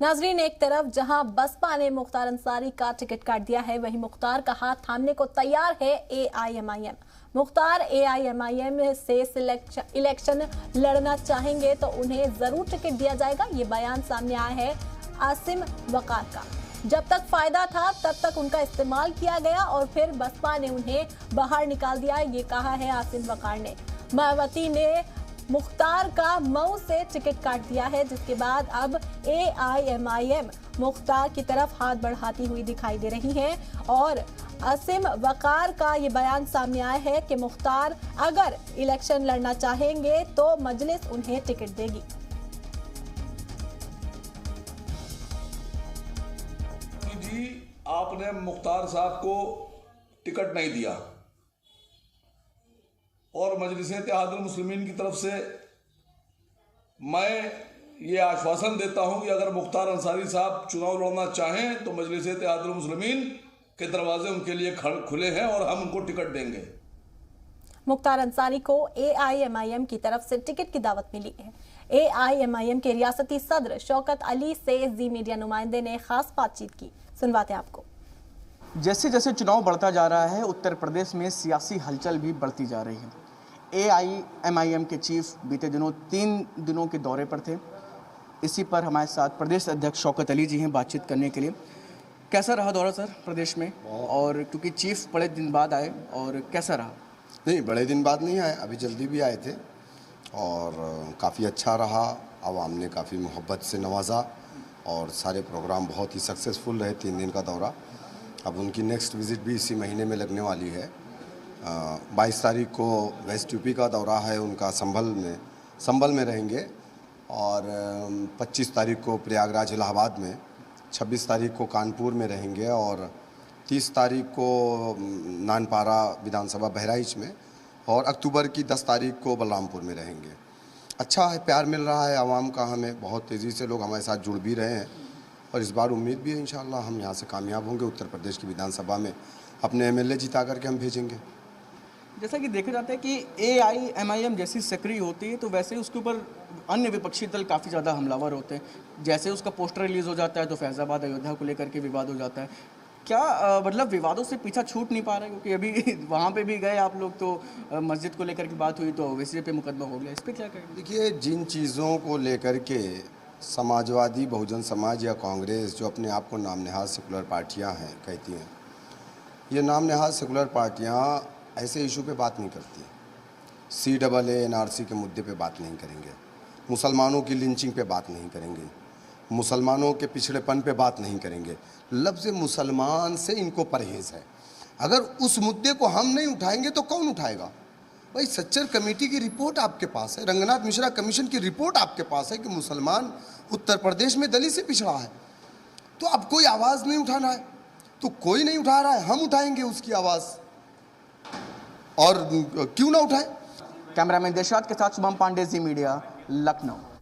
नाजरीन, एक तरफ जहां बसपा ने मुख्तार अंसारी का टिकट काट दिया है, वहीं मुख्तार का हाथ थामने को तैयार है एआईएमआईएम। मुख्तार एआईएमआईएम से इलेक्शन लड़ना चाहेंगे तो उन्हें जरूर टिकट दिया जाएगा। ये बयान सामने आया है आसिम वकार का। जब तक फायदा था तब तक उनका इस्तेमाल किया गया और फिर बसपा ने उन्हें बाहर निकाल दिया, ये कहा है आसिम वकार ने। मायावती ने मुख्तार का मऊ से टिकट काट दिया है, जिसके बाद अब एआईएमआईएम मुख्तार की तरफ हाथ बढ़ाती हुई दिखाई दे रही है। और आसिम वकार का ये बयान सामने आया है कि मुख्तार अगर इलेक्शन लड़ना चाहेंगे तो मजलिस उन्हें टिकट देगी। जी, आपने मुख्तार साहब को टिकट नहीं दिया और मजलिस-ए-इत्तेहादुल मुस्लिमीन की तरफ से मैं ये आश्वासन देता हूं कि अगर मुख्तार अंसारी साहब चुनाव लड़ना चाहें तो मजलिस-ए-इत्तेहादुल मुस्लिमीन के दरवाजे उनके लिए खुले हैं और हम उनको टिकट देंगे। मुख्तार अंसारी को एआईएमआईएम की तरफ से टिकट की दावत मिली है। एआईएमआईएम के रियासती सदर शौकत अली से जी मीडिया नुमाइंदे ने खास बातचीत की, सुनवाते हैं आपको। जैसे जैसे चुनाव बढ़ता जा रहा है, उत्तर प्रदेश में सियासी हलचल भी बढ़ती जा रही है। एआईएमआईएम के चीफ बीते दिनों 3 दिनों के दौरे पर थे। इसी पर हमारे साथ प्रदेश अध्यक्ष शौकत अली जी हैं बातचीत करने के लिए। कैसा रहा दौरा सर प्रदेश में? और क्योंकि चीफ बड़े दिन बाद आए, और कैसा रहा? नहीं, बड़े दिन बाद नहीं आए, अभी जल्दी भी आए थे और काफ़ी अच्छा रहा। आवाम ने काफ़ी मोहब्बत से नवाजा और सारे प्रोग्राम बहुत ही सक्सेसफुल रहे। 3 दिन का दौरा। अब उनकी नेक्स्ट विज़िट भी इसी महीने में लगने वाली है। 22 तारीख को वेस्ट यूपी का दौरा है उनका, संभल में रहेंगे। और 25 तारीख को प्रयागराज इलाहाबाद में, 26 तारीख को कानपुर में रहेंगे और 30 तारीख को नानपारा विधानसभा बहराइच में, और अक्टूबर की 10 तारीख को बलरामपुर में रहेंगे। अच्छा है, प्यार मिल रहा है आवाम का हमें, बहुत तेज़ी से लोग हमारे साथ जुड़ भी रहे हैं और इस बार उम्मीद भी है इंशाअल्लाह हम यहाँ से कामयाब होंगे। उत्तर प्रदेश की विधानसभा में अपने एमएलए जिता करके हम भेजेंगे। जैसा कि देखा जाता है कि एआईएमआईएम जैसी सक्रिय होती है तो वैसे उसके ऊपर अन्य विपक्षी दल काफ़ी ज़्यादा हमलावर होते हैं। जैसे उसका पोस्टर रिलीज़ हो जाता है तो फैज़ाबाद अयोध्या को लेकर के विवाद हो जाता है। क्या मतलब विवादों से पीछा छूट नहीं पा रहा है? क्योंकि अभी वहाँ पे भी गए आप लोग तो मस्जिद को लेकर की बात हुई तो वैसे पे मुकदमा हो गया, इस पर क्या कहेंगे? देखिए, जिन चीज़ों को लेकर के समाजवादी बहुजन समाज या कांग्रेस, जो अपने आप को नाम नहाद सेकुलर पार्टियां हैं कहती हैं, ये नाम नहाद सेकुलर पार्टियां ऐसे इशू पे बात नहीं करती। CAA NRC के मुद्दे पे बात नहीं करेंगे, मुसलमानों की लिंचिंग पे बात नहीं करेंगे, मुसलमानों के पिछड़ेपन पे बात नहीं करेंगे। लफ्ज़ मुसलमान से इनको परहेज़ है। अगर उस मुद्दे को हम नहीं उठाएंगे तो कौन उठाएगा? भाई, सच्चर कमेटी की रिपोर्ट आपके पास है, रंगनाथ मिश्रा कमीशन की रिपोर्ट आपके पास है कि मुसलमान उत्तर प्रदेश में दलित से पिछड़ा है। तो अब कोई आवाज़ नहीं उठाना है, तो कोई नहीं उठा रहा है, हम उठाएंगे उसकी आवाज़, और क्यों ना उठाएं। कैमरामैन देशात के साथ शुभम पांडे, जी मीडिया, लखनऊ।